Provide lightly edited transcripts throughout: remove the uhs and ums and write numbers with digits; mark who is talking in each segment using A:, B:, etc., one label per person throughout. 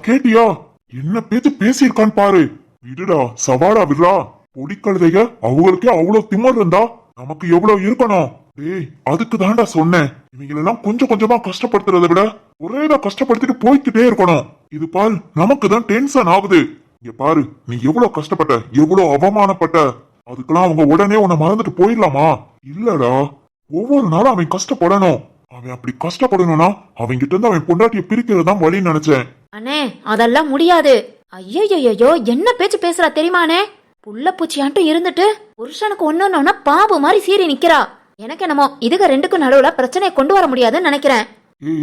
A: கேட்டியா? என்ன பேச்சு பேசியிருக்கான்னு பாரு. விடுடா, சவாடா விடுறா. பொடிக்கழுதைக அவங்களுக்கே அவ்வளவு திமிர் இருந்தா நமக்கு எவ்வளவு இருக்கணும். டேய், அதுக்கு தாண்டா சொன்னேன், இவங்களெல்லாம் கொஞ்சம் கொஞ்சமா கஷ்டப்படுத்துறதை விட ஒரேதான் கஷ்டப்படுத்திட்டு போய்கிட்டே இருக்கணும். இது பாரு, நமக்கு தான் டென்ஷன் ஆகுது. இங்க பாரு, நீ எவ்வளவு கஷ்டப்பட்ட, எவ்வளவு அவமானப்பட்ட. அதுக்கெல்லாம் அவங்க உடனே உன்னை மறந்துட்டு போயிடலாமா? இல்லடா, ஒவ்வொரு நாளும் அவன் கஷ்டப்படணும். அவன் அப்படி கஷ்டப்படணும்னா அவங்க கிட்ட இருந்து அவன் பொண்டாட்டிய பிரிக்கிறதான் வழின்னு நினைச்சேன்.
B: அண்ணே, அதெல்லாம் முடியாது. ஐயோ, என்ன பேச்சு பேசுறா தெரியுமானே? புள்ள பூச்சியான்ட்டு இருந்துட்டு புருஷனுக்கு ஒன்னொன்னா பாம்பு மாதிரி சீறி நிக்கிறா. எனக்கு என்னமோ இதுக்கு ரெண்டுக்கும் நடுவுல பிரச்சனையை கொண்டு வர முடியாதுன்னு நினைக்கிறேன்.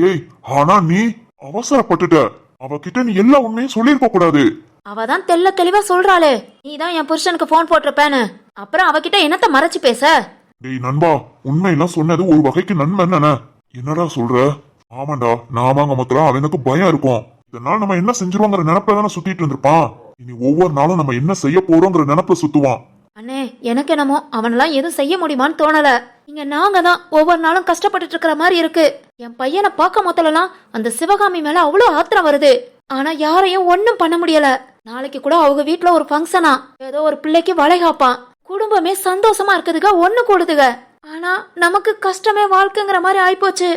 A: ஏய், ஆனா நீ அவசரப்பட்டுட்ட. அவகிட்ட நீ எல்லா உண்மையும் சொல்லிருக்க கூடாது.
B: அவதான் தெல்ல தெளிவா சொல்றாளே, நீதான் என் புருஷனுக்கு போன் போட்டிருப்பேன்னு. அப்புறம் அவகிட்ட என்னத்த மறைச்சு பேச?
A: டேய் நண்பா, உண்மையெல்லாம் சொன்னது ஒரு வகைக்கு நன்மை தானே. என்னடா சொல்ற? ஆமாண்டா, நாமாங்க மொத்தம் அவனுக்கு பயம் இருக்கும். இதனால நம்ம என்ன செஞ்சிருவோங்கிற நினைப்ப தானே சுத்திட்டு இருந்திருப்பான். இனி ஒவ்வொரு நாளும் நம்ம என்ன செய்ய போறோங்கிற நினைப்ப சுத்துவான்.
B: அண்ணே, எனக்கு என்னமோ அவனெல்லாம் எதுவும் செய்ய முடியுமான்னு தோணல. இங்க நாங்க தான் ஒவ்வொரு நாளும் கஷ்டப்பட்டுட்டு இருக்கிற மாதிரி இருக்கு. என் பையனை பார்க்க மொத்தலாம் அந்த சிவகாமி மேல அவ்வளவு ஆத்திரம் வருது. ஆனா யாரையும் ஒன்னும் பண்ண முடியல. நாளைக்கு கூட அவங்க வீட்டுல ஒரு ஃபங்க்ஷனா, ஏதோ ஒரு பிள்ளைக்கு வளைகாப்பான். குடும்பமே சந்தோஷமா இருக்குதுங்க, ஒண்ணு கூடுதுக. ஆனா நமக்கு கஷ்டமே வாழ்க்கைங்கிற மாதிரி ஆயிப்போச்சு.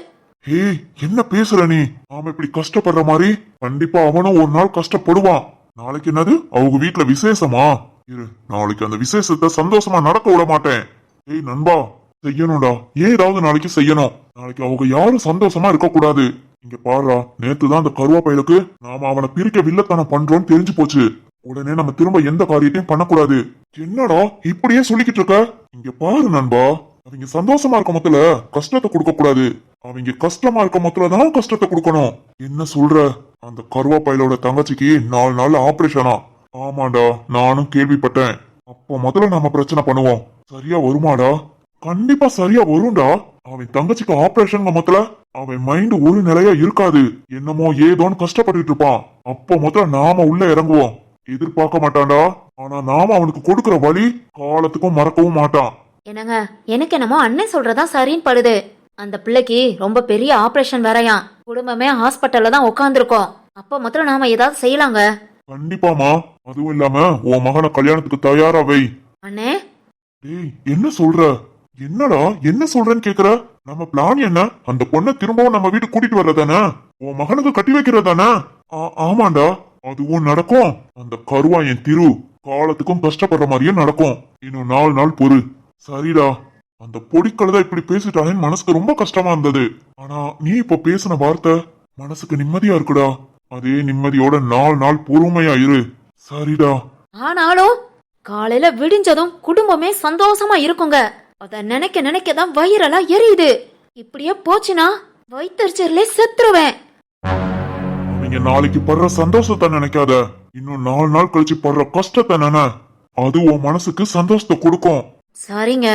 A: ஏய், என்ன பேசுற நீ? அவன் இப்படி கஷ்டப்படுற மாதிரி கண்டிப்பா அவனும் ஒரு நாள் கஷ்டப்படுவான். நாளைக்கு என்னது, அவங்க வீட்டுல விசேஷமா? இரு, நாளைக்கு அந்த விசேஷத்தை சந்தோஷமா நடக்க விட மாட்டேன். ஏய் நண்பா, செய்யணும்டா. ஏதாவது நாளைக்கு செய்யணும். நாளைக்கு அவங்க யாரும் சந்தோஷமா இருக்க கூடாது. இங்க பாருடா, நேத்துதான் அந்த கருவாப்பையலுக்கு நாம அவனை பிரிக்க வில்லத்தனம் பண்றோம்னு தெரிஞ்சு போச்சு. உடனே நம்ம திரும்ப எந்த காரியத்தையும் பண்ணக்கூடாது. என்னடா இப்படியே சொல்லிக்கிட்டு இருக்க? இங்க பாரு நண்பா, அவங்க சந்தோஷமா இருக்க மொத்தல கஷ்டத்தை கொடுக்க கூடாது. அவங்க கஷ்டமா இருக்க மொத்தல தான் கஷ்டத்தை கொடுக்கணும். என்ன சொல்ற? அந்த கருவாப்பையலோட தங்கச்சிக்கு 4 நாள் ஆபரேஷனா? ஆமாண்டா, நானும் கேள்விப்பட்டேன். அப்ப முதல்ல நாம பிரச்சனை பண்ணுவோம். சரியா வருமாடா? கண்டிப்பா சரியா வரும்டா. அவன் தங்கச்சிக்கு ஆபரேஷன் மொத்தல அவன் மைண்ட் ஒரு நிலையா இருக்காது. என்னமோ ஏதோன்னு கஷ்டப்பட்டு இருப்பான். அப்ப முதல்ல நாம உள்ள இறங்குவோம். எதிர்பார்க்க மாட்டான்டா. ஆனா நாம அவனுக்கு கொடுக்கற வழி காலத்துக்கும் மறக்கவும் மாட்டான்.
B: என்னங்க, எனக்கு என்னமோ அண்ணன் சொல்றதா சரின்னு படுது. அந்த பிள்ளைக்கு ரொம்ப பெரிய ஆபரேஷன் வேறையாம். குடும்பமே ஹாஸ்பிட்டல்ல தான் உட்காந்துருக்கோம். அப்ப மொத்தம் நாம ஏதாவது செய்யலாங்க.
A: கண்டிப்பாமா. அதுவும் இல்லாம உன் மகனை கல்யாணத்துக்கு தயாரா வை.
B: அண்ணே,
A: டேய், என்ன சொல்ற? என்னடா என்ன சொல்றேன்னு கேக்குற? நம்ம பிளான் என்ன? அந்த பொண்ணை திரும்பவும் நம்ம வீட்டுக்கு கூட்டிட்டு வர்றதானே? உன் மகனுக்கு கட்டி வைக்கிறதானே? ஆமாண்டா, அதுவும் நடக்கும். அந்த கருவாயன் திரு காலத்துக்கும் கஷ்டப்படுற மாதிரியும் நடக்கும். இன்னும் 4 நாள் பொறு. சரிடா, அந்த பொடிக்கழுதை இப்படி பேசிட்டானேன்னு மனசுக்கு ரொம்ப கஷ்டமா இருந்தது. ஆனா நீ இப்ப பேசின வார்த்தை மனசுக்கு நிம்மதியா இருக்குடா. அதே நிம்மதியோட 4 நாள் பொறுமையா இரு. சரிடா.
B: ஆனாலும் காலையில விடிஞ்சதும் குடும்பமே சந்தோஷமா இருக்குங்க. அத நினைக்க நினைக்கதான் வயிறெல்லாம் எரியுது. இப்படியே போச்சுன்னா வயிற்றுச்சர்லே செத்துருவேன்.
A: அவங்க நாளைக்கு படுற சந்தோஷத்தை நினைக்காத. இன்னும் 4 நாள் கழிச்சு படுற கஷ்டத்தை நினை. அது உன் மனசுக்கு சந்தோஷத்தை கொடுக்கும்.
B: சரிங்க,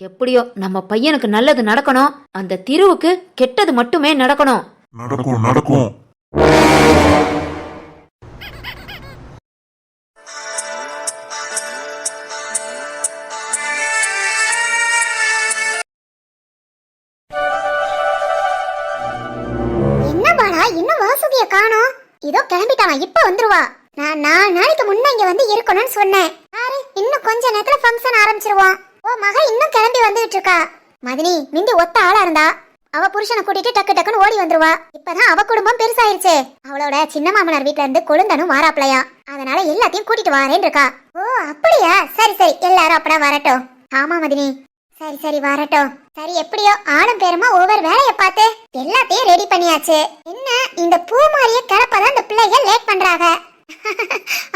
B: எப்படியோ நம்ம பையனுக்கு நல்லது நடக்கணும். அந்த திருவுக்கு கெட்டது மட்டுமே நடக்கணும்.
A: நடக்கும் நடக்கும்.
C: இன்னும் வாசுகிய காணோம். இதோ கிளம்பிட்டான், இப்ப வந்துருவா. நான் 4 நாளைக்கு முன்ன இங்க வந்து இருக்கணும்னு சொன்னேன். பாரு, இன்னும் கொஞ்ச நேரத்துல ஃபங்க்ஷன் ஆரம்பிச்சிருவோம். ஓ மக இன்னும் கிளம்பி வந்துட்டு இருக்கா. மதினி மிந்தி ஒத்த ஆளா இருந்தா, அவ புருஷனை கூட்டிட்டு டக்கு டக்குன்னு ஓடி வந்துருவா. இப்பதான் அவ குடும்பம் பெருசாயிருச்சு. அவளோட சின்ன மாமனார் வீட்ல இருந்து கொழுந்தனும் வாராப்லையா. அதனால எல்லாத்தையும் கூட்டிட்டு வாரேன்னு இருக்கா. ஓ அப்படியா? சரி சரி, எல்லாரும் அப்படா வரட்டும். ஆமா மதினி, சரி சரி வரட்டும். சரி, எப்படியோ ஆளும் பேருமா ஒவ்வொரு வேலைய பார்த்து எல்லாத்தையும் ரெடி பண்ணியாச்சு. என்ன இந்த பூ மாதிரியே கிளப்பதான் இந்த பிள்ளைங்க லேட் பண்றாங்க.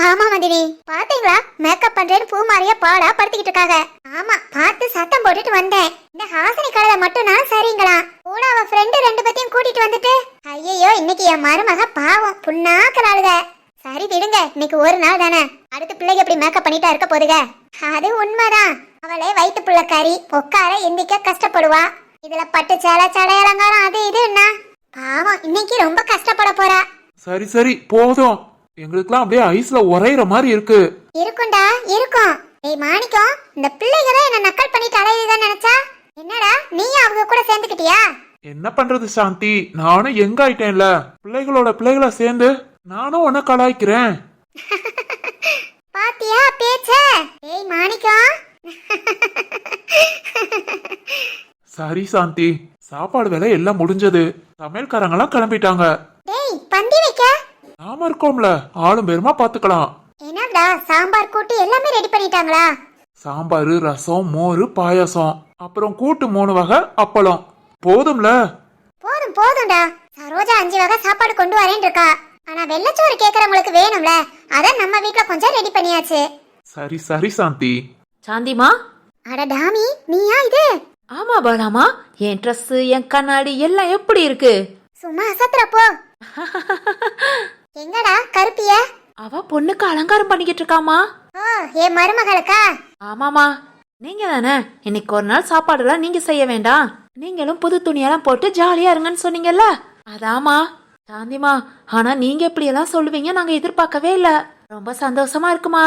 C: ஆமா மதினி, பாத்தீங்களா? மேக்கப் பண்றேன்னு பூ மாதிரியே பாடா படுத்திக்கிட்டு இருக்காங்க. ஆமா, பார்த்து சத்தம் போட்டுட்டு வந்தேன். இந்த ஹாசினி கடையில மட்டும் நான் சரிங்களா, கூட அவ ஃப்ரெண்டு 2 பத்தியும் கூட்டிட்டு வந்துட்டு. ஐயோ, இன்னைக்கு என் மருமக பாவம் புண்ணாக்கறாளுக. சரி விடுங்க, இன்னைக்கு ஒரு நாள் தானே. அடுத்த பிள்ளைங்க எப்படி மேக்கப் பண்ணிட்டா இருக்க போதுக. அது உண்மைதான். அவளே வயிற்று புள்ள கறி உட்கார எந்திக்க கஷ்டப்படுவா. இதுல பட்டு சேலை சடை அலங்காரம் அது இது என்ன பாவம், இன்னைக்கு ரொம்ப கஷ்டப்பட போறா.
D: சரி சரி போதும். எங்களுக்குலாம் அப்படியே ஐஸ்ல உரையிற மாதிரி இருக்கு.
C: இருக்கும்டா இருக்கும். ஏய் மாணிக்கம், இந்த பிள்ளைகளை என்ன நக்கல் பண்ணிட்டு அலையுதுதான் நினைச்சா என்னடா நீயும் அவங்க கூட சேர்ந்துக்கிட்டியா?
D: என்ன பண்றது சாந்தி, நானும் எங்க ஆயிட்டேன்ல. பிள்ளைகளோட பிள்ளைகளை சேர்ந்து நானும் உன்னை கலாய்க்கிறேன்.
C: பாத்தியா பேச்ச? ஏய் மாணிக்கம்.
D: சரி சாந்தி, சாப்பாடு வேலை எல்லாம் முடிஞ்சது. சமையல்காரங்கெல்லாம் கிளம்பிட்டாங்க.
C: டேய் பந்தி வைக்க
D: நாம இருக்கோம்ல, ஆளும் பேருமா பாத்துக்கலாம்.
C: என்னடா சாம்பார் கூட்டு எல்லாமே ரெடி பண்ணிட்டாங்களா?
D: சாம்பார், ரசம், மோர், பாயாசம், அப்புறம் கூட்டு 3 வகை, அப்பளம். போதும்ல?
C: போதும் போதும்டா. சரோஜா 5 வகை சாப்பாடு கொண்டு வரேன் இருக்கா. ஆனா வெள்ளச்சோறு கேக்குறவங்களுக்கு வேணும்ல, அதான் நம்ம வீட்ல கொஞ்சம் ரெடி பண்ணியாச்சு.
D: சரி சரி சாந்தி.
B: சாந்திமா.
C: அட டாமி, நீயா இது?
B: ஆமா பாலாமா, என் ட்ரெஸ், என் கண்ணாடி எல்லாம் எப்படி இருக்கு?
C: சும்மா அசத்துறப்போ. எங்கடா கருப்பிய?
B: அவ பொண்ணுக்கு அலங்காரம் பண்ணிக்கிட்டு இருக்காமா.
C: ஓ, என் மருமகளுக்கா?
B: ஆமாமா, நீங்க தானே இன்னைக்கு ஒரு நாள் சாப்பாடுலாம் நீங்க செய்ய வேண்டாம், நீங்களும் புது துணியெல்லாம் போட்டு ஜாலியா இருங்கன்னு சொன்னீங்கல்ல, அதாமா. சாந்திமா, ஆனா நீங்க இப்படி எல்லாம் சொல்லுவீங்க நாங்க எதிர்பார்க்கவே இல்ல. ரொம்ப சந்தோஷமா இருக்குமா.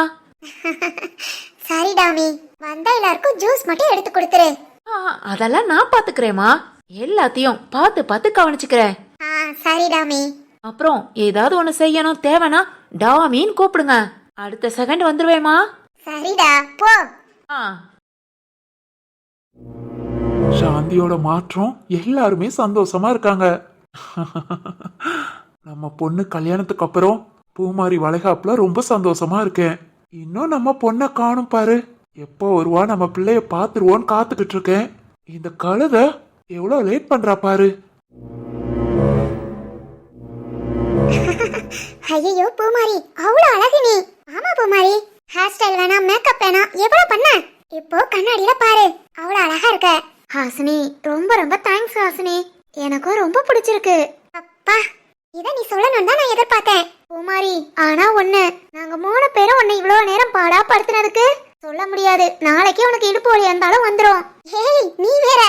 C: சரி டாமி, வந்த எல்லாருக்கும் ஜூஸ் மட்டும் எடுத்து கொடுத்துரு.
B: அதெல்லாம் நான் பாத்துக்கிறேமா, எல்லாத்தையும் பார்த்து பார்த்து கவனிச்சுக்கிறேன்.
C: சரி டாமி.
B: அப்புறம் ஏதாவது ஒண்ணு செய்யணும் தேவைன்னா டாமின்னு கூப்பிடுங்க, அடுத்த செகண்ட் வந்துருவேமா.
C: சரிடா போ.
D: சாந்தியோட மாற்றம் எல்லாருமே சந்தோஷமா இருக்காங்க. நம்ம பொண்ணு கல்யாணத்துக்கு அப்புறம் பூமாரி வளைகாப்புல ரொம்ப சந்தோஷமா இருக்கேன். இன்னும் நம்ம பொண்ணை காணும் பாரு. எப்போ வருவா நம்ம பிள்ளைய பாத்துருவோன்னு காத்துக்கிட்டு இருக்கேன். இந்த கழுத எவ்வளவு லேட் பண்றா பாரு.
C: ஐயோ பூமாரி, அவ்வளவு அழகு நீ. ஆமா பூமாரி, ஹேர் ஸ்டைல் வேணாம், மேக்கப் வேணாம், எவ்வளவு பண்ண. இப்போ கண்ணாடியில பாரு, அவ்வளவு அழகா இருக்க. ஹாசினி, ரொம்ப ரொம்ப தேங்க்ஸ் ஹாசினி, எனக்கும் ரொம்ப பிடிச்சிருக்கு. அப்பா, இத நீ சொல்லணும் தான் நான் எதிர்பார்த்தேன் பூமாரி. ஆனா ஒண்ணு, நாங்க 3 பேரும் உன்னை இவ்வளவு நேரம் பாடா படுத்துனதுக்கு சொல்ல முடியாது. நாளைக்கே உனக்கு இடுப்பு வலி இருந்தாலும் வந்துரும். ஏய் நீ வேற.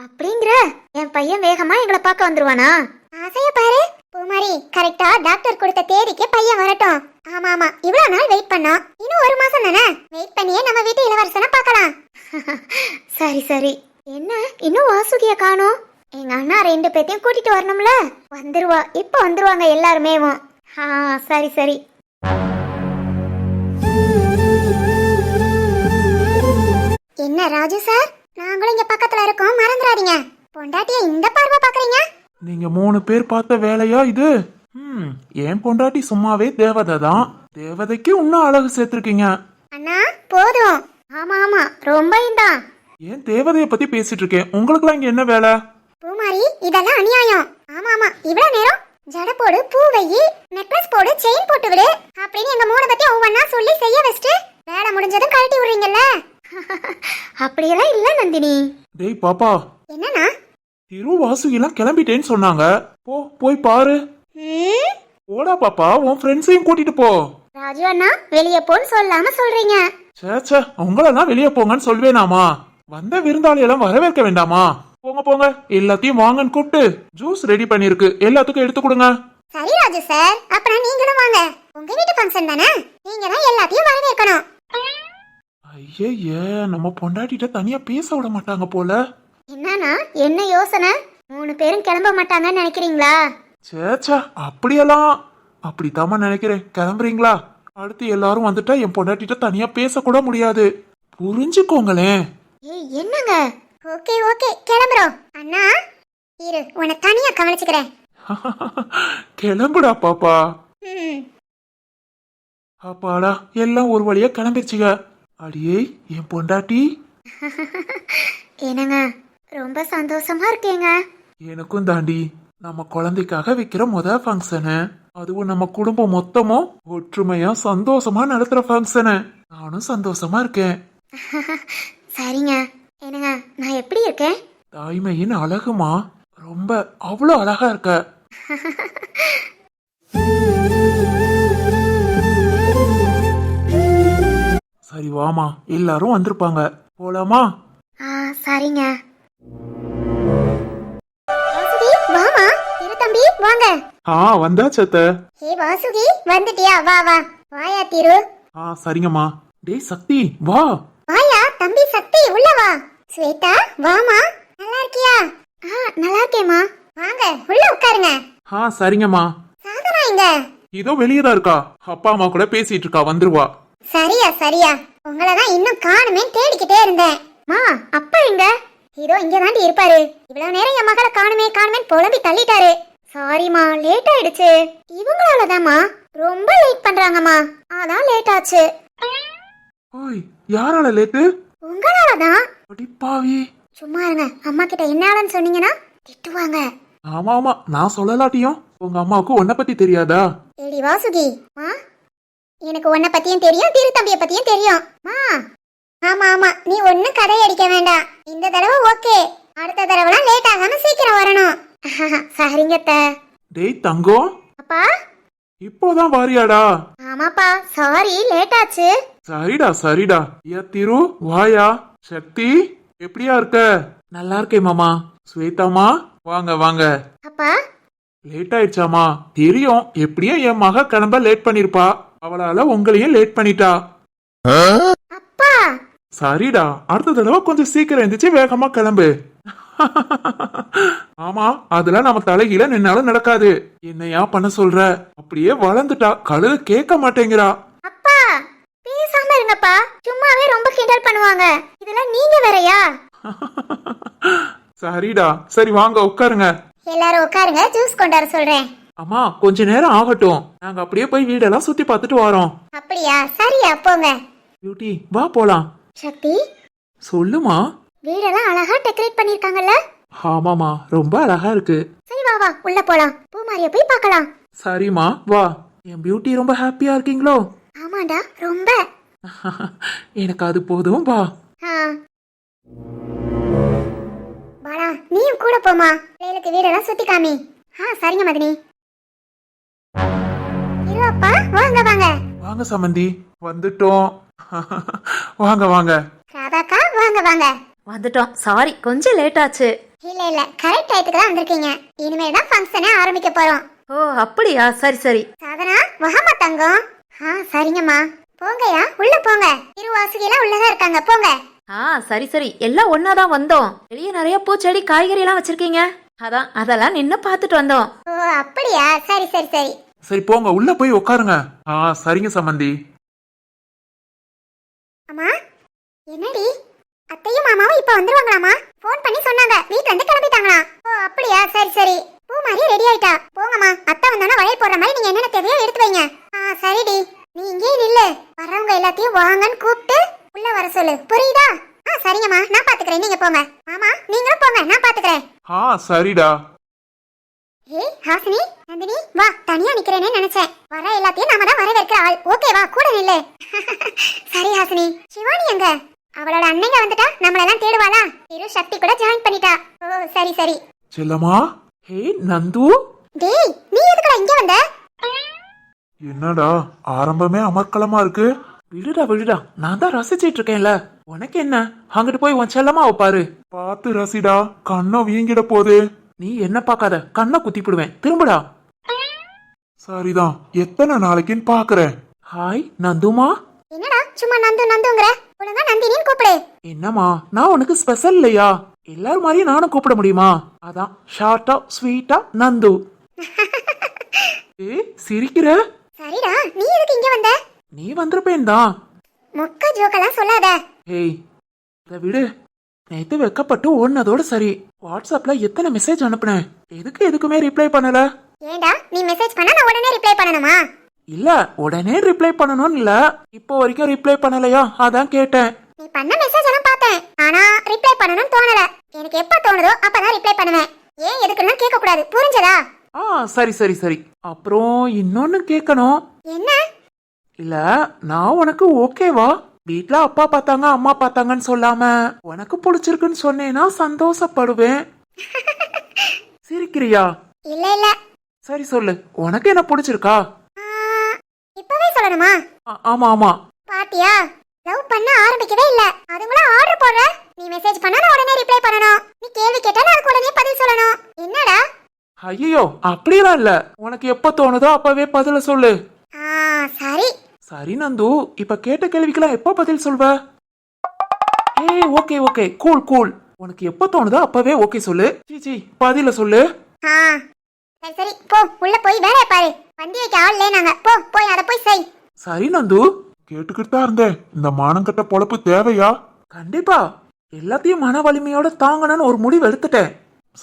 C: அப்படிங்கிற என் பையன் வேகமா எங்களை பார்க்க வந்துருவானா? ஆசைய பாரு பூமாரி, கரெக்டா டாக்டர் கொடுத்த தேதிக்கு பையன் வரட்டும். ஆமா ஆமா, இவ்வளவு நாள் வெயிட் பண்ணோம், இன்னும் 1 மாசம் தானே வெயிட் பண்ணியே நம்ம வீட்டு இளவரசனை பார்க்கலாம். சரி சரி. என்ன இன்னும் வாசுகிய காணோம்? எங்க அண்ணா 2 பேத்தையும் கூட்டிட்டு வரணும்ல. வந்துருவா, இப்ப வந்துருவாங்க எல்லாருமே. சரி சரி. என்ன ராஜு சார், நாங்களும் இங்க பக்கத்துல இருக்கோம், மறந்துடாதீங்க. பொண்டாட்டிய இந்த பார்வை பாக்குறீங்க?
D: நீங்க 3 பேர் பார்த்த வேலையா இது? என் பொண்டாட்டி சும்மாவே தேவதை தான். தேவதைக்கு இன்னும் அழகு சேர்த்திருக்கீங்க.
C: அண்ணா போதும். ஆமா ஆமா, ரொம்ப தான்.
D: ஏன் தேவதைய பத்தி பேசிட்டு இருக்கேன், உங்களுக்குலாம் இங்க என்ன வேலை?
C: பூமாரி, இதெல்லாம் அநியாயம். ஆமா ஆமா, இவ்வளவு நேரம் ஜட போடு, பூ வையி, நெக்லஸ் போடு, செயின் போட்டு விடு அப்படின்னு எங்க 3 பத்தி ஒவ்வொன்னா சொல்லி செய்ய வச்சுட்டு வேலை முடிஞ்சதும் கழட்டி விடுறீங்கல்ல. அப்படியெல்லாம் இல்ல நந்தினி.
D: டேய் பாப்பா,
C: என்னன்னா?
D: திரு வாசுகிலாம் கிளம்பிட்டேன்னு சொன்னாங்க. போய் பாரு. போடா பாப்பா, உன் ஃப்ரெண்ட்ஸையும் கூட்டிட்டு போ.
C: ராஜு அண்ணா, வெளிய போன்னு சொல்லாம சொல்றீங்க.
D: சேச்சே, உங்களெல்லாம் வெளியே போங்கன்னு சொல்வேனாமா? வந்த விருந்தாளியெல்லாம் வரவேற்க வேண்டாமா? போங்க போங்க, எல்லாத்தையும் வாங்கன்னு கூப்பிட்டு ஜூஸ் ரெடி பண்ணிருக்கு, எல்லாத்துக்கும் எடுத்து கொடுங்க.
C: சரி ராஜு சார், அப்புறம் நீங்களும் வாங்க. உங்க வீட்டு ஃபங்க்ஷன் தானே, நீங்க தான் எல்லாத்தையும் வரவேற்கணும்.
D: ஐயே, நம்ம பொண்டாட்டிட்ட தனியா பேச விட மாட்டாங்க போல.
C: என்னன்னா என்ன யோசனை? 3 பேரும் கிளம்ப மாட்டாங்கன்னு நினைக்கிறீங்களா?
D: சேச்சா, அப்படித்தாம நினைக்கிறேன். கிளம்புறீங்களா? அடுத்து எல்லாரும் வந்துட்டா என் பொண்டாட்டிட்ட தனியா பேசக்கூட முடியாது, புரிஞ்சுக்கோங்களேன்.
C: ஏய் என்னங்க? ஓகே ஓகே, கிளம்புறோம். அண்ணா இரு, உன்னை தனியா கவனிச்சுக்கிறேன்.
D: கிளம்புடா பாப்பா. அப்பாடா, எல்லாம் ஒரு வழியா கிளம்பிருச்சுங்க. அடியே என் பொண்டாட்டி.
C: என்னங்க, ரொம்ப சந்தோஷமா இருக்கேங்க.
D: எனக்கும் தாண்டி. நம்ம குழந்தைக்காக வைக்கிற முத ஃபங்க்ஷனு, அதுவும் நம்ம குடும்பம் மொத்தமும் ஒற்றுமையா சந்தோஷமா நடத்துற ஃபங்க்ஷனு. நானும் சந்தோஷமா இருக்கேன்.
C: சரிங்க. என்னங்க, நான் எப்படி இருக்கேன்?
D: தாய்மையின் அழகுமா, ரொம்ப அவ்வளோ அழகா இருக்க. சரி வாமா, எல்லாரும் வந்திருப்பாங்க, போலாமா?
C: சரிங்க. வாசுகி வாமா. இரு தம்பி வாங்க.
D: வந்தாச்சு அத்தை.
C: ஹே வாசுகி, வந்துட்டியா? வா வா. வாயா திரு.
D: சரிங்கம்மா. டேய் சக்தி, வா.
C: வாயா தம்பி சக்தி, உள்ள வா. ஸ்வேதா வாமா. நல்லா இருக்கியா? நல்லா இருக்கேம்மா. வாங்க உள்ள உட்காருங்க.
D: சரிங்கம்மா.
C: சாதனா எங்க?
D: இதோ வெளியே தான் இருக்கா. அப்பா அம்மா கூட பேசிட்டு இருக்கா, வந்துருவா.
C: சரியா சரியா, உங்களதான் இன்னும் காணுமே தேடிக்கிட்டே இருந்தேன். மா, அப்பா எங்க? இதோ இங்க தாண்டி இருப்பாரு. இவ்வளவு நேரம் என் மகளை காணுமே காணுமேன்னு புலம்பி தள்ளிட்டாரு. சாரிமா, லேட் ஆயிடுச்சு. இவங்களாலதாம்மா, ரொம்ப லேட் பண்றாங்கம்மா, அதான் லேட் ஆச்சு.
D: ஓய், யாரால லேட்டு?
C: உங்களாலதான்.
D: அடிப்பாவி.
C: சும்மா இருங்க, அம்மா கிட்ட என்னாலன்னு சொன்னீங்கன்னா திட்டுவாங்க.
D: ஆமா ஆமா, நான் சொல்லலாட்டியும் உங்க அம்மாவுக்கு உன்னை பத்தி தெரியாதா?
C: ஏடி வாசுகி, மா, எனக்கு உன்னை பத்தியும் தெரியும், திரு தம்பிய பத்தியும் தெரியும். மா, ஆமா ஆமா, நீ ஒன்னும் கதை அடிக்க வேண்டாம். இந்த தடவை ஓகே, அடுத்த தடவைலாம் லேட் ஆகாம சீக்கிரம் வரணும். சரிங்க அத்தை.
D: டேய் தங்கம்,
C: அப்பா.
D: இப்போதான் வாரியாடா?
C: ஆமாப்பா, சாரி லேட் ஆச்சு.
D: சரிடா சரிடா. திரு வாயா. சக்தி எப்படியா இருக்க? நல்லா இருக்கேன் மாமா. ஸ்வேதாமா வாங்க வாங்க.
C: அப்பா.
D: லேட் ஆயிடுச்சாமா? தெரியும், எப்படியும் என் மக கிளம்ப லேட் பண்ணிருப்பா. அவளால உங்களையும் லேட் பண்ணிட்டா.
C: அப்பா.
D: சரிடா, அடுத்த தடவை கொஞ்சம் சீக்கிரம் எழுந்திரிச்சு வேகமா கிளம்பு. ஆமா, அதெல்லாம் நம்ம தலைகீழ நின்னாலும் நடக்காது. என்னையா பண்ண சொல்ற? அப்படியே வளர்ந்துட்டா, கழுத கேட்க மாட்டேங்கிறா.
C: அப்பா, பேசாம இருங்கப்பா, சும்மாவே ரொம்ப கிண்டல் பண்ணுவாங்க. இதெல்லாம் நீங்க வேறயா?
D: சரிடா, சரி வாங்க உட்காருங்க.
C: எல்லாரும் உட்காருங்க, ஜூஸ் கொண்டு வர சொல்றேன்.
D: அம்மா கொஞ்ச நேரம் ஆகட்டும், நாங்க அப்படியே போய் வீடெல்லாம் சுத்தி பார்த்துட்டு வரோம்.
C: அப்படியா? சரியா, போங்க.
D: பியூட்டி வா போலாம்.
C: சக்தி,
D: சொல்லுமா.
C: வீடெல்லாம் அழகா டெக்கரேட் பண்ணிருக்காங்கல்ல?
D: ஆமாமா, ரொம்ப அழகா இருக்கு.
C: சரி வா வா, உள்ள போலாம். பூமாரிய போய் பார்க்கலாம்.
D: சரிம்மா வா. என் பியூட்டி ரொம்ப ஹாப்பியா இருக்கீங்களோ?
C: ஆமாண்டா, ரொம்ப.
D: எனக்கு அது போதும், வா.
C: பாலா, நீயும் கூட போமா, பிள்ளைகளுக்கு வீடெல்லாம் சுத்தி காமி. சரிங்க மதினி. இருவாப்பா, வாங்க வாங்க.
D: வாங்க சமந்தி, வந்துட்டோம். வாங்க வாங்க.
C: ராதாக்கா, வாங்க வாங்க.
B: வந்துட்டோம். சாரி, கொஞ்சம் லேட் ஆச்சு.
C: இல்ல இல்ல, கரெக்ட் டைத்துக்கு தான் வந்திருக்கீங்க. இனிமேல் தான் ஃபங்க்ஷனே ஆரம்பிக்க போறோம்.
B: ஓ அப்படியா? சரி சரி.
C: சாதனா, வாமா தங்கம். சரிங்கம்மா. போங்கயா, உள்ள போங்க. திருவாசுகிலாம் உள்ளதா இருக்காங்க, போங்க.
B: சரி சரி, எல்லாம் ஒன்னாதான் வந்தோம். வெளியே நிறைய பூச்செடி காய்கறி எல்லாம் வச்சிருக்கீங்க, அதெல்லாம் நின்னு பாத்துட்டு வந்தோம்.
C: ஓ அப்படியா? சரி சரி சரி.
D: சரி போங்க, உள்ள போய் உட்காருங்க. சரிங்க சமந்தி.
C: அம்மா, என்னடி, அத்தையும் மாமாவும் இப்ப வந்துருவாங்களாமா? போன் பண்ணி சொன்னாங்க, வீட்ல இருந்து கிளம்பிட்டாங்களா? ஓ அப்படியா? சரி சரி. பூ மாதிரி ரெடி ஆயிட்டா. போங்கம்மா, அத்தை வந்தானே வளையல் போடுற மாதிரி நீங்க என்னென்ன தேவையோ எடுத்து வைங்க. சரிடி, நீ இங்கே நில்லு. வரவங்க எல்லாத்தையும் வாங்கன்னு கூப்பிட்டு உள்ள வர சொல்லு, புரியுதா? சரிங்கம்மா, நான் பாத்துக்கிறேன், நீங்க போங்க. மாமா, நீங்களும் போங்க, நான் பாத்துக்கிறேன்.
D: சரிடா.
C: ஹாசினி, நந்தினி, வா. தனியா நிக்கிறேனே நினைச்சேன். வர எல்லாத்தையும் நாம தான் வரவேற்கிற ஆள். ஓகேவா? கூட நில்லு. சரி ஹாசினி. சிவானி எங்க? அவளோட அண்ணங்க வந்துட்டா நம்மளெல்லாம் தேடுவாளா? இரு சக்தி கூட ஜாயின் பண்ணிட்டா. ஓ சரி சரி.
D: செல்லம்மா. ஹே நந்து.
C: டேய், நீ எதுக்குடா இங்க வந்த?
D: என்னடா ஆரம்பமே அமர்க்கலமா இருக்கு. விடுடா விடுடா, நான் தான் ரசிச்சிட்டு இருக்கேன்ல. உனக்கு என்ன? அங்கிட்டு போய் உன் செல்லமா பாரு. பார்த்து ரசிடா, கண்ணை வீங்கிட போகுது. நீ என்ன பார்க்காத, கண்ணை குத்திப்பிடுவேன். திரும்புடா. சரிதான், எத்தனை நாளைக்குன்னு பாக்குறேன். ஹாய் நந்துமா.
C: என்னடா சும்மா நந்து நந்துங்கற? ஒழுங்கா நந்தினின்னு கூப்பிடு.
D: என்னம்மா, நான் உனக்கு ஸ்பெஷல் இல்லையா? எல்லாரும் மாதிரியும் நானும் கூப்பிட முடியுமா? அதான் ஷார்ட்டா ஸ்வீட்டா நந்து. சிரிக்கிற?
C: சரிடா, நீ எதுக்கு இங்க வந்த?
D: நீ வந்திருப்பேன் தான்.
C: மொக்க ஜோக்கெல்லாம் சொல்லாத.
D: ஏய், இத விடு. நேத்து வெக்கப்பட்டு ஓடுனதோட சரி. வாட்ஸ்அப்ல எத்தனை மெசேஜ் அனுப்புனேன், எதுக்குமே ரிப்ளை பண்ணல.
C: ஏண்டா, நீ மெசேஜ் பண்ணா நான் உடனே ரிப்ளை பண்ணணுமா?
D: இல்ல, உடனே ரிப்ளை பண்ணணும்னு இல்ல, இப்போ வரைக்கும் ரிப்ளை பண்ணலையா, அதான் கேட்டேன்.
C: நீ பண்ண மெசேஜ் எல்லாம் பார்த்தேன், ஆனா ரிப்ளை பண்ணணும்னு தோணல. எனக்கு எப்ப தோணுதோ அப்பதான் ரிப்ளை பண்ணுவேன். ஏன் எதுக்குன்னு கேட்க கூடாது, புரிஞ்சதா?
D: சரி சரி சரி. அப்புறம் இன்னொன்னு கேட்கணும்.
C: என்ன?
D: இல்ல, நான் உனக்கு ஓகேவா? வீட்ல அப்பா பார்த்தாங்க அம்மா பார்த்தாங்கன்னு சொல்லாம உனக்கு பிடிச்சிருக்குன்னு சொன்னேன்னா சந்தோஷப்படுவேன். சிரிக்கிறியா?
C: இல்ல இல்ல.
D: சரி சொல்லு, உனக்கு என்ன பிடிச்சிருக்கா?
C: இப்பவே சொல்லணுமா?
D: ஆமா ஆமா.
C: பாத்தியா, லவ் பண்ண ஆரம்பிக்கவே இல்ல, அதுங்கள ஆர்டர் போடுற. நீ மெசேஜ் பண்ணா நான் உடனே ரிப்ளை பண்ணனும், நீ கேள்வி கேட்டா நான் உடனே பதில் சொல்லணும். என்னடா?
D: ஐயோ அப்படிலாம் இல்ல, உனக்கு எப்ப தோணுதோ அப்பவே பதில சொல்லு.
C: சரி
D: சரி நந்து, இப்ப கேட்ட கேள்விக்கெல்லாம் எப்ப பதில் சொல்வ? Okay okay, cool cool. உனக்கு எப்ப தோணுதோ அப்பவே ஓகே சொல்லு. சீச்சி, பதில சொல்லு.
C: சரி சரி போ, உள்ள போய் வேலையை பாரு. வண்டி வைக்க ஆள் நாங்க. போ போய் அதை போய் செய்.
D: சரி நந்து, கேட்டுக்கிட்டு தான் இருந்தேன். இந்த மானங்கட்ட பொழப்பு தேவையா? கண்டிப்பா எல்லாத்தையும் மன வலிமையோட தாங்கணும்னு ஒரு முடிவு எடுத்துட்டேன்.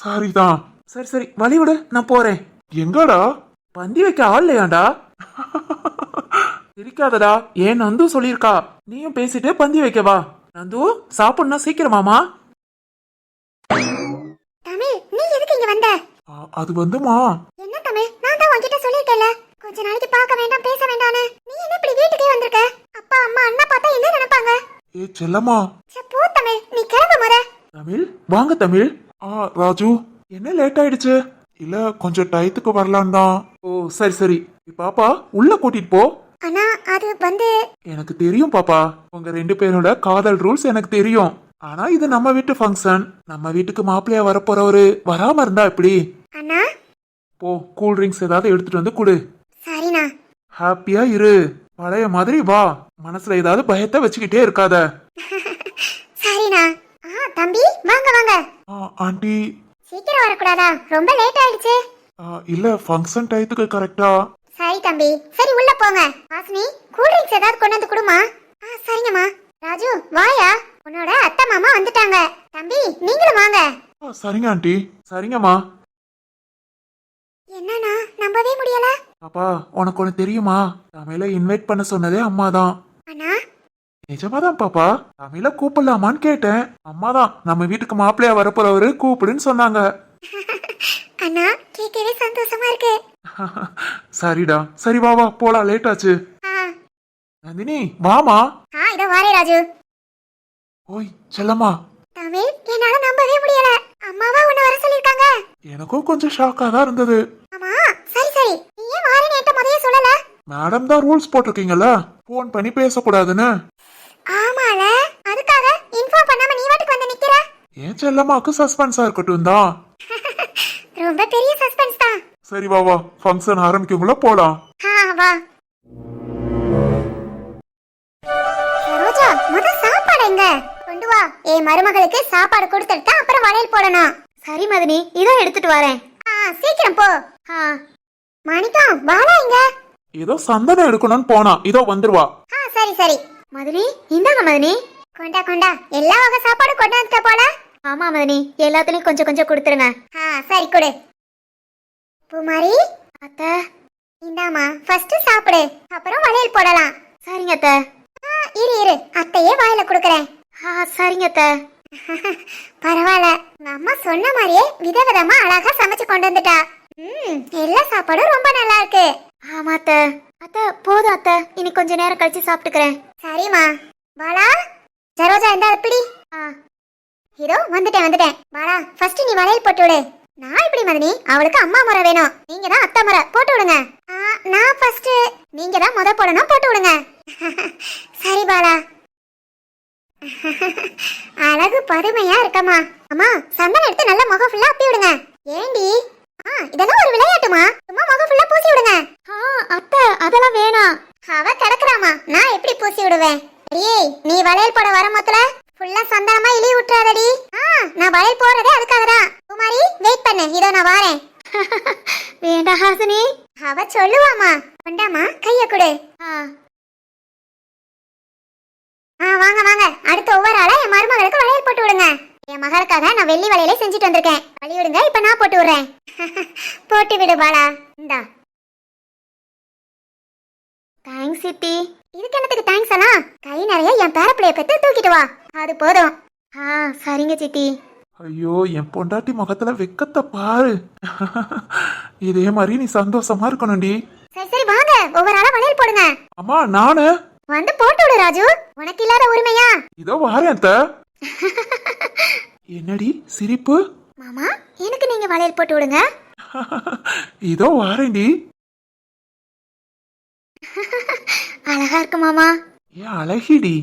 D: சரிதான். சரி சரி வழி விடு, நான் போறேன். எங்கடா? பந்தி வைக்க ஆள் இல்லையாண்டா? சிரிக்காதடா, ஏன் நந்து சொல்லியிருக்கா. நீயும் பேசிட்டு பந்தி வைக்கவா. நந்து சாப்பிடணும்னா சீக்கிரமாமா.
C: தமிழ், நீ எதுக்கு இங்க வந்த?
D: அது வந்துமா,
C: என்ன தமிழ், நான் தான் உன்கிட்ட சொல்லிருக்கேன்ல கொஞ்ச நாளைக்கு பார்க்க வேண்டாம் பேச வேண்டாம்னு. நீ என்ன இப்படி வீட்டுக்கே வந்திருக்க? அப்பா அம்மா அண்ணா பார்த்தா என்ன நினைப்பாங்க?
D: ஏ செல்லம்மா.
C: போ தமிழ், நீ கிளம்பு முத.
D: தமிழ் வாங்க தமிழ். ராஜு, என்ன லேட் ஆயிடுச்சு? இல்ல கொஞ்சம் டயத்துக்கு வரலான் தான். ஓ சரி சரி, பாப்பா உள்ள கூட்டிட்டு போ.
C: அண்ணா அது வந்து
D: எனக்கு தெரியும் பாப்பா, உங்க 2 பேரோட காதல் ரூல்ஸ் எனக்கு தெரியும். ஆனா இது நம்ம வீட்டு ஃபங்க்ஷன். நம்ம வீட்டுக்கு மாப்பிள்ளையா வரப்போறவரு வராம இருந்தா எப்படி?
C: அண்ணா.
D: போ, கூல் ட்ரிங்க்ஸ் ஏதாவது எடுத்துட்டு வந்து கொடு.
C: சரிண்ணா.
D: ஹாப்பியா இரு, பழைய மாதிரி வா. மனசுல ஏதாவது பயத்தை வச்சுக்கிட்டே இருக்காத.
C: சரிண்ணா. தம்பி வாங்க வாங்க.
D: ஆண்டி.
C: சீக்கிரம் வரக்கூடாதா? ரொம்ப லேட் ஆயிடுச்சு.
D: இல்ல ஃபங்க்ஷன் டயத்துக்கு கரெக்டா.
C: சரி தம்பி, சரி உள்ள போங்க. வாசினி, கூல் ட்ரிங்க்ஸ் ஏதாவது கொண்டு வந்து கொடுமா. சரிங்கம்மா. ராஜு வாயா, உன்னோட அத்தை மாமா வந்துட்டாங்க. தம்பி நீங்களும் வாங்க.
D: சரிங்க ஆண்டி. சரிங்கம்மா.
C: என்னன்னா நம்பவே முடியல.
D: பாப்பா உனக்கு ஒண்ணு தெரியுமா? தமிழ இன்வைட் பண்ண சொன்னதே அம்மாதான்.
C: அண்ணா.
D: நிஜமாதான் பாப்பா, தமிழ கூப்பிடலாமான்னு கேட்டேன். அம்மாதான் நம்ம வீட்டுக்கு மாப்பிள்ளையா வரப்போறவரு கூப்பிடுன்னு சொன்னாங்க.
C: அண்ணா கேட்கவே சந்தோஷமா இருக்கு.
D: சரிடா, சரி வா வா போலாம், லேட் ஆச்சு. நந்தினி வாமா.
C: இதோ வாரே ராஜு.
D: ஓய் செல்லம்மா.
C: தமிழ், என்னால நம்பவே முடியல. அம்மாவா உன்னை வர சொல்லிருக்காங்க.
D: எனக்கும் கொஞ்சம் ஷாக்கா தான் இருந்தது.
C: ஆமா சரி சரி, நீ ஏன் வாரேன்னு என்கிட்ட முதல்ல சொல்லல?
D: மேடம் தான் ரூல்ஸ் போட்டிருக்கீங்கல்ல, போன் பண்ணி பேசக்கூடாதுன்னு.
C: ஆமால, அதுக்காக இன்ஃபார்ம் பண்ணாம நீ வாட்டுக்கு வந்து நிக்கிற.
D: ஏன் செல்லம்மாக்கு சஸ்பென்ஸா இருக்கட்டும் தான்.
C: ரொம்ப பெரிய சஸ்பென்ஸ் தான்.
D: சரி வா வா, ஃபங்க்ஷன் ஆரம்பிக்கும்ல போலாம்.
C: வா. சரோஜா, முத சாப்பாடு எங்க கொண்டு வா. மருமகளுக்கு சாப்பாடு கொடுத்துட்டு அப்புறம் வளையல் போடணும்.
B: சரி மதினி, இதோ எடுத்துட்டு வரேன்.
C: சீக்கிரம் போ. மாணிக்கம் வாடா இங்க.
D: ஏதோ சந்தனம் எடுக்கணும்னு போனா, இதோ வந்துருவா.
C: சரி சரி.
B: மதினி இந்தாங்க மதினி.
C: கொண்டா கொண்டா, எல்லா வகை சாப்பாடு கொண்டு வந்துட்ட போல.
B: ஆமா மதினி, எல்லாத்துலயும் கொஞ்சம் கொஞ்சம் கொடுத்துருங்க.
C: சரி கொடு. பூமாரி.
B: அத்தை.
C: இந்தாமா, ஃபர்ஸ்ட் சாப்பிடு, அப்புறம் வளையல் போடலாம்.
B: சரிங்க அத்தை.
C: இரு இரு, அத்தையே வாயில குடுக்கறேன்.
B: சரிங்க அத்தை.
C: பரவாயில்ல, உங்க அம்மா சொன்ன மாதிரியே விதவிதமா அழகா சமைச்சு கொண்டு வந்துட்டா. எல்லா சாப்பாடும் ரொம்ப நல்லா இருக்கு.
B: ஆமா அத்தை. அத்தை போதும் அத்தை, இனி கொஞ்ச நேரம் கழிச்சு சாப்பிட்டுக்கிறேன்.
C: சரிம்மா. பாலா, சரோஜா இந்த பிடி. இதோ வந்துட்டேன். பாலா, ஃபர்ஸ்ட் நீ வளையல் போட்டு விடு. நான் இப்படி மதினி, அவளுக்கு அம்மா முறை வேணும். நீங்க தான் அத்தை முறை, போட்டு விடுங்க. நான் ஃபர்ஸ்ட், நீங்க தான் முத போடணும், போட்டு விடுங்க. சரி பாலா. அழகு பதுமையா இருக்கமா. அம்மா சந்தனம் எடுத்து நல்ல முகம் ஃபுல்லா அப்பி விடுங்க. ஏண்டி, இதெல்லாம் ஒரு விளையாட்டுமா? சும்மா முகம் ஃபுல்லா பூசி விடுங்க.
B: அத்தை அதெல்லாம் வேணாம்.
C: அவ கிடக்குறாமா, நான் எப்படி பூசி விடுவேன்? ஏய், நீ வளையல் போட வர மொத்தல ஃபுல்லா சந்தனமா இழி விட்டுறாதடி. நான் வளையல் போடுறதே அதுக்காக தான். குமாரி வெயிட் பண்ணு, இதோ நான் வாரேன்.
B: வேண்டாம் ஹாசினி.
C: அவ சொல்லுவாமா. கொண்டாமா, கைய கொடு. வாங்க வாங்க, அடுத்த ஒவ்வொரு ஆளா என் மருமகளுக்கு வளையல் போட்டு விடுங்க. என் மகளுக்காக நான் வெள்ளி வளையலை செஞ்சுட்டு வந்திருக்கேன். வழி விடுங்க, இப்ப நான் போட்டு விடுறேன். போட்டு விடு பாலா. இந்தா.
B: தேங்க்ஸ் சித்தி.
C: இதுக்கு என்னத்துக்கு தேங்க்ஸ் அண்ணா? கை நிறைய என் பேரப்பிள்ளைய பெத்து தூக்கிட்டு வா, அது போதும்.
B: சரிங்க சித்தி.
D: ஐயோ, என் பொண்டாட்டி முகத்துல வெக்கத்தை பாரு. இதே மாதிரி நீ சந்தோஷமா இருக்கணும்டி.
C: சரி சரி வாங்க, ஒவ்வொரு ஆளா வளையல் போடுங்க.
D: அம்மா நானு
C: வந்து போட்டு விடு ராஜு, உனக்கு இல்லாத உரிமையா?
D: இதோ வாரேன். என்னடி சிரிப்பு?
B: மாமா, எனக்கு நீங்க வளையல் போட்டு விடுங்க.
D: இதோ வாரேன்டி.
B: அழகா இருக்கு மாமா.
D: ஏன் அழகிடி.